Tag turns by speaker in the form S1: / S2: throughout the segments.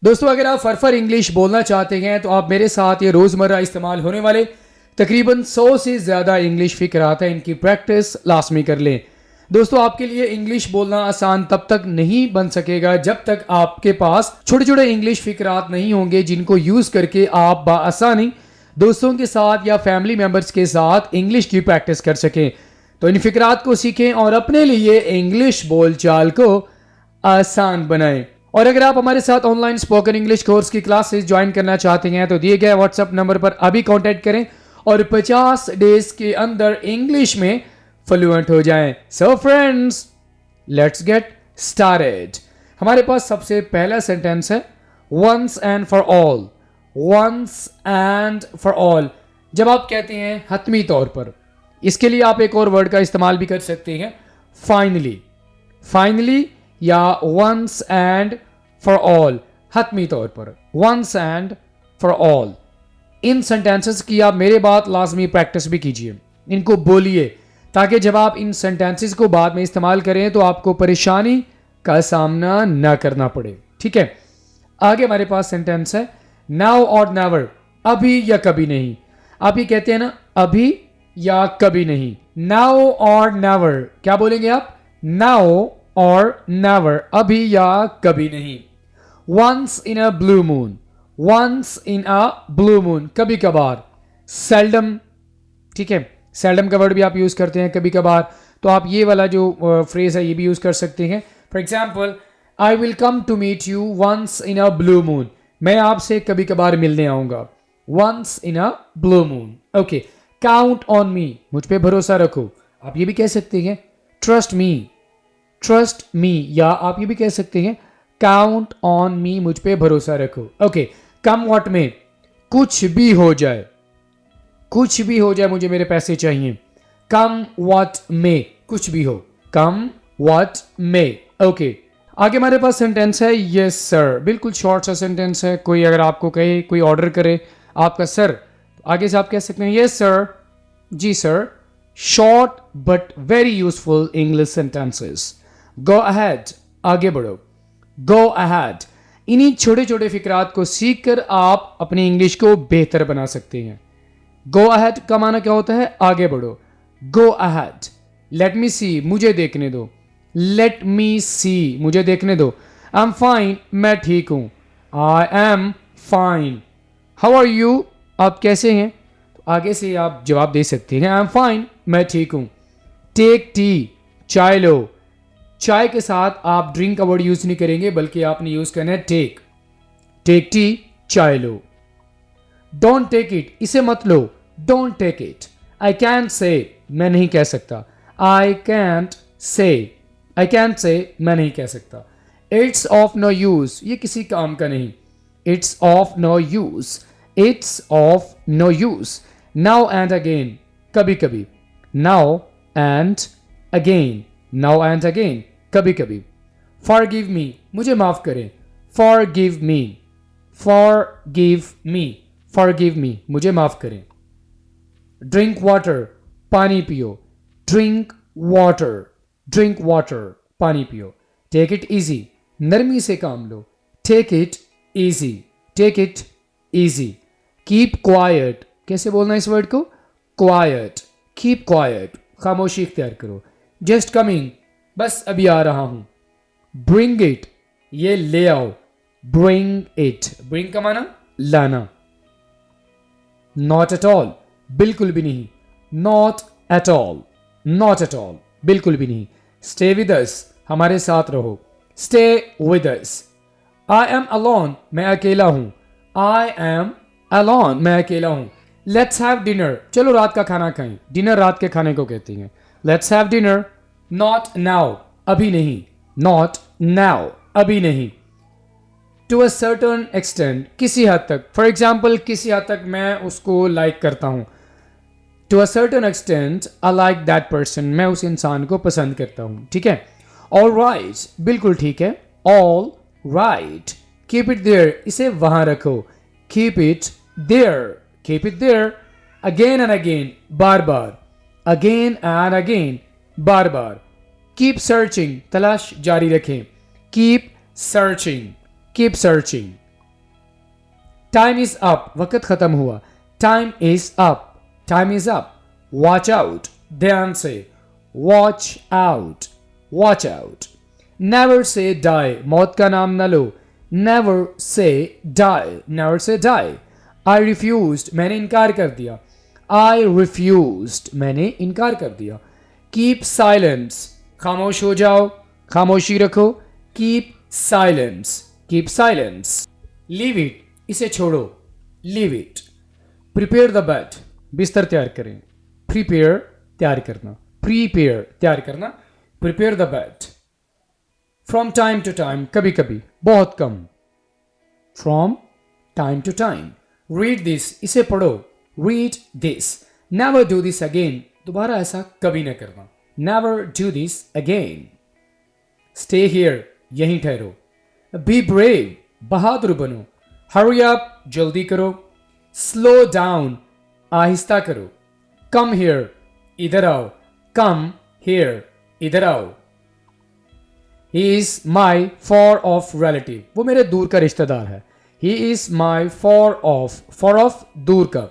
S1: दोस्तों अगर आप फरफर इंग्लिश बोलना चाहते हैं तो आप मेरे साथ ये रोज़मर्रा इस्तेमाल होने वाले तकरीबन 100 से ज़्यादा इंग्लिश फ़िक्रात हैं, इनकी प्रैक्टिस लाजमी कर लें। दोस्तों आपके लिए इंग्लिश बोलना आसान तब तक नहीं बन सकेगा जब तक आपके पास छोटे छोटे इंग्लिश फ़िक्रात नहीं होंगे जिनको यूज़ करके आप बाआसानी दोस्तों के साथ या फैमिली मेम्बर्स के साथ इंग्लिश की प्रैक्टिस कर सकें। तो इन फ़िक्रात को सीखें और अपने लिए इंग्लिश बोलचाल को आसान बनाएं। और अगर आप हमारे साथ ऑनलाइन स्पोकन इंग्लिश कोर्स की क्लासेस ज्वाइन करना चाहते हैं तो दिए गए व्हाट्सएप नंबर पर अभी कांटेक्ट करें और 50 डेज के अंदर इंग्लिश में फ्लुएंट हो जाएं। So friends, let's get started. हमारे पास सबसे पहला सेंटेंस है once and for all. Once and for all जब आप कहते हैं हतमी तौर पर, इसके लिए आप एक और वर्ड का इस्तेमाल भी कर सकते हैं, फाइनली। फाइनली या वंस एंड फॉर ऑल, हतमी तौर पर वंस एंड फॉर ऑल। इन सेंटेंसेस की आप मेरे बात लाजमी प्रैक्टिस भी कीजिए, इनको बोलिए ताकि जब आप इन सेंटेंसेस को बाद में इस्तेमाल करें तो आपको परेशानी का सामना ना करना पड़े। ठीक है, आगे हमारे पास सेंटेंस है नाउ और नेवर, अभी या कभी नहीं। आप ये कहते हैं ना, अभी या कभी नहीं। नाउ और नेवर, क्या बोलेंगे आप? नाउ और नेवर, अभी या कभी नहीं। Once in a blue moon, once in a blue moon, कभी कभार। सेल्डम, ठीक है, सेल्डम का वर्ड भी आप यूज करते हैं कभी कभार, तो आप ये वाला जो फ्रेज है ये भी यूज कर सकते हैं। For example, I will come to meet you once in a blue moon, मैं आपसे कभी कभार मिलने आऊंगा। Once in a blue moon. Okay, count on me, मुझ पे भरोसा रखो, आप ये भी कह सकते हैं ट्रस्ट मी, ट्रस्ट मी, या आप ये भी कह सकते हैं काउंट ऑन मी, मुझ पे भरोसा रखो। ओके, कम व्हाट में, कुछ भी हो जाए, कुछ भी हो जाए मुझे मेरे पैसे चाहिए। कम व्हाट में, कुछ भी हो, कम व्हाट में। ओके, आगे हमारे पास सेंटेंस है यस सर, बिल्कुल शॉर्ट सा सेंटेंस है। कोई अगर आपको कहे, कोई ऑर्डर करे आपका सर, आगे से आप कह सकते हैं यस सर, जी sir. Short but very useful English sentences. Go ahead, आगे बढ़ो, गो अहेड। इन्हीं छोटे छोटे फिक्रात को सीखकर आप अपनी इंग्लिश को बेहतर बना सकते हैं। गो अहेड का माना क्या होता है? आगे बढ़ो। Go ahead. लेट मी सी, मुझे देखने दो। लेट मी सी, मुझे देखने दो। आई एम फाइन, मैं ठीक हूं। I am fine. How are you, आप कैसे हैं? तो आगे से आप जवाब दे सकते हैं आई एम फाइन, मैं ठीक हूं। टेक टी, चाय लो। चाय के साथ आप ड्रिंक का वर्ड यूज नहीं करेंगे बल्कि आपने यूज करना है टेक। टेक टी, चाय लो। डोंट टेक इट, इसे मत लो। Don't take it. I can't say, मैं नहीं कह सकता। आई कैंट से, आई कैंट से, मैं नहीं कह सकता। इट्स ऑफ नो यूज, ये किसी काम का नहीं। It's of no use, it's of no use. Now and again, कभी कभी। Now and again, now and again, कभी कभी। फॉरगिव मी, मुझे माफ करें। Forgive me, forgive me, forgive me, मुझे माफ करें। ड्रिंक वाटर, पानी पियो। ड्रिंक वाटर, ड्रिंक वाटर, पानी पियो। टेक इट इजी, नरमी से काम लो। Take it easy, take it easy. Keep quiet, कैसे बोलना है इस वर्ड को? क्वाइट, कीप क्वाइट, खामोशी इख्तियार करो। जस्ट कमिंग, बस अभी आ रहा हूं। ब्रिंग इट, ये ले आओ। ब्रिंग इट, ब्रिंग का माना लाना। नॉट एट ऑल, बिल्कुल भी नहीं। Not at all, not at all, बिल्कुल भी नहीं। स्टे विद अस, हमारे साथ रहो। Stay with us. I am alone, मैं अकेला हूं। आई एम अलोन, मैं अकेला हूं। लेट्स हैव डिनर, चलो रात का खाना खाएं। डिनर रात के खाने को कहते हैं। Let's have dinner. Not now, अभी नहीं। नॉट नाउ, अभी नहीं। टू अ सर्टन एक्सटेंट, किसी हद तक। फॉर एग्जाम्पल, किसी हद तक मैं उसको लाइक करता हूं। To a certain extent I like that person, मैं उस इंसान को पसंद करता हूं। ठीक है। ऑल राइट, बिल्कुल ठीक है। All right. Keep it there, इसे वहां रखो। Keep it there, keep it there. Again and again, बार बार। अगेन एंड अगेन, बार बार। कीप सर्चिंग, तलाश जारी रखें। Keep searching, keep searching. Time is up, वक्त खत्म हुआ. Time is up, time is up. Watch out, ध्यान से. Watch out, watch out. Never say die, मौत का नाम न लो. Never say die, never say die. आई रिफ्यूज्ड, मैंने इनकार कर दिया. आई रिफ्यूज्ड, मैंने इनकार कर दिया. कीप साइलेंस, खामोश हो जाओ, खामोशी रखो. Keep silence, keep silence. Leave it, इसे छोड़ो. Leave it. Prepare the bed, बिस्तर तैयार करें. प्रिपेयर, तैयार करना. प्रीपेयर, तैयार करना. Prepare the bed. From time to time, कभी कभी, बहुत कम. From time to time. Read this, इसे पढ़ो. Read this. Never do this again, दोबारा ऐसा कभी न करना. Never do this again. Stay here, यहीं ठहरो. बी ब्रेव, बहादुर बनो. हरी अप, जल्दी करो. स्लो डाउन, आहिस्ता करो. कम हियर, इधर आओ. कम हियर, इधर आओ. He is my for of relative, वो मेरे दूर का रिश्तेदार है. He is my for of दूर का,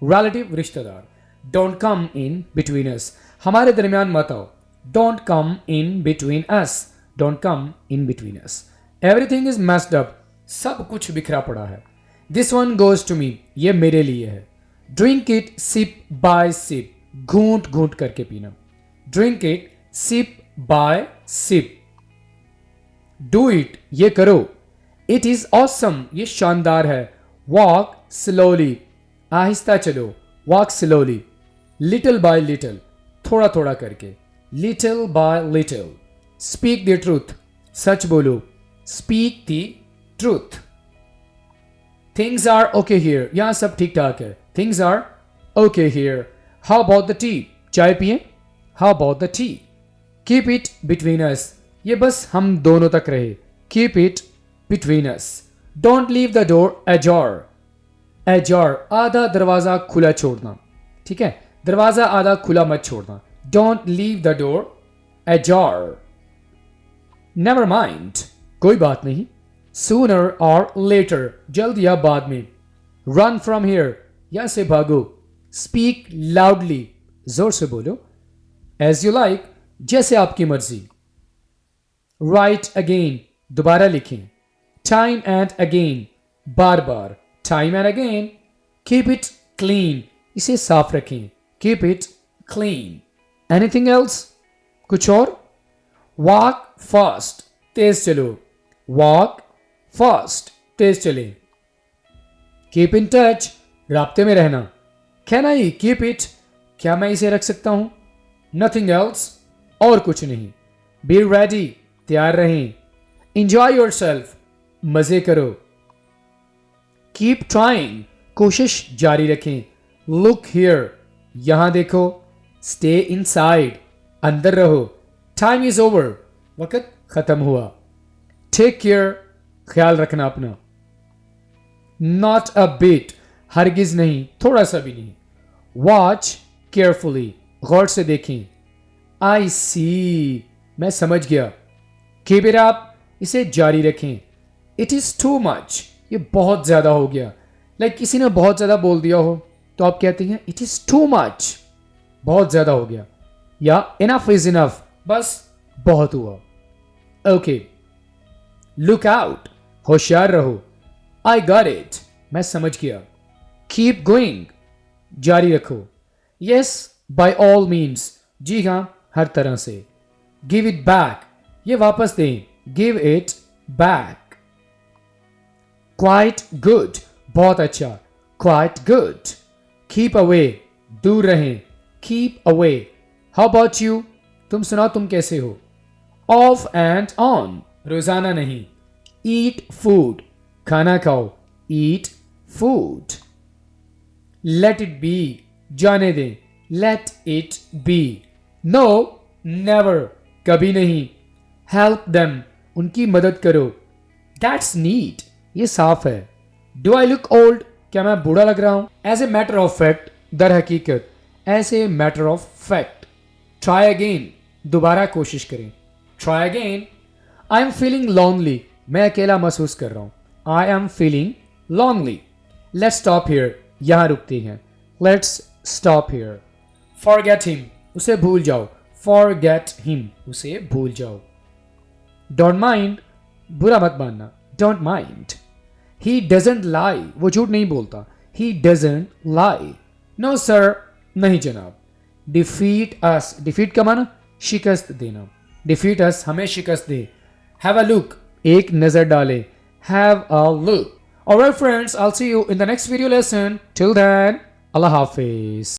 S1: रिलेटिव रिश्तेदार. डोंट कम इन बिटवीन अस, हमारे दरमियान मत आओ. Don't come in between us, don't come in between us. Everything is messed up, सब कुछ बिखरा पड़ा है. This one goes to me, ये मेरे लिए है. Drink it sip by sip, घूंट घूंट करके पीना. Drink it sip by sip. Do it, ये करो. इट इज ऑसम, ये शानदार है. वॉक स्लोली, आहिस्ता चलो. Walk slowly. Little by little, थोड़ा थोड़ा करके. Little by little. Speak the truth, सच बोलो. Speak the truth. Things are okay here, यहां सब ठीक ठाक है. Things are okay here. How about the tea, चाय पिए. How about the tea. Keep it between us, ये बस हम दोनों तक रहे. Keep it between us. Don't leave the door ajar. Ajar, आधा दरवाजा खुला छोड़ना. ठीक है, दरवाजा आधा खुला मत छोड़ना. Don't leave the door ajar. Never mind, कोई बात नहीं. सूनर और लेटर, जल्द या बाद में. रन फ्रॉम हियर, यहां से भागो. स्पीक लाउडली, जोर से बोलो. एज यू लाइक, जैसे आपकी मर्जी. राइट अगेन, दोबारा लिखें. टाइम एंड अगेन, बार बार. Time and again. Keep it clean, इसे साफ रखें. Keep it clean. Anything else, कुछ और. वॉक फास्ट, तेज चलो. वॉक फास्ट, तेज चले. कीप इन टच, राब्ते में रहना. कैन आई कीप इट, क्या मैं इसे रख सकता हूं. नथिंग एल्स, और कुछ नहीं. बी रेडी, तैयार रहें. इंजॉय योर सेल्फ, मजे करो. कीप ट्राइंग, कोशिश जारी रखें. लुक हियर, यहां देखो. स्टे इनसाइड, अंदर रहो. टाइम इज ओवर, वक्त खत्म हुआ. टेक केयर, ख्याल रखना अपना. नॉट अ बिट, हरगिज नहीं, थोड़ा सा भी नहीं. वॉच केयरफुली, गौर से देखें. आई सी, मैं समझ गया. कीप इट अप, इसे जारी रखें. इट इज टू मच, ये बहुत ज्यादा हो गया. लाइक किसी ने बहुत ज्यादा बोल दिया हो तो आप कहते हैं इट इज टू मच, बहुत ज्यादा हो गया. या इनफ इज इनफ, बस बहुत हुआ. ओके. लुक आउट, होशियार रहो. आई गॉट इट, मैं समझ गया. कीप गोइंग, जारी रखो. यस, बाय ऑल मीन्स, जी हां, हर तरह से. गिव इट बैक, ये वापस दें. Give it back. Quite good, बहुत अच्छा. Quite good. कीप अवे, दूर रहें. Keep away. How about you, तुम सुनाओ, तुम कैसे हो. ऑफ एंड ऑन, रोजाना नहीं. ईट फूड, खाना खाओ. Eat food. Let it be, जाने दें. Let it be. No, never, कभी नहीं. हेल्प देम, उनकी मदद करो. दैट्स नीट, ये साफ है. डू आई लुक ओल्ड, क्या मैं बूढ़ा लग रहा हूं. As a matter of fact, दर हकीकत. As a matter of fact. Try again, दोबारा कोशिश करें. Try again. I am feeling lonely, मैं अकेला महसूस कर रहा हूं. I am feeling lonely. Let's stop here, यहां रुकते हैं। Let's stop here. Forget him, उसे भूल जाओ। फॉरगेट हिम, उसे भूल जाओ। डोंट माइंड, बुरा मत मानना। Don't mind. He doesn't lie, वो झूठ नहीं बोलता। He doesn't lie. No sir, नहीं जनाब। डिफीट अस, डिफीट का माना शिकस्त देना। डिफीट अस, हमें शिकस्त दे। हैव अ लुक, एक नजर डाले। Have a look. Alright friends, I will see you in the next video lesson. Till then, अल्लाह हाफिज।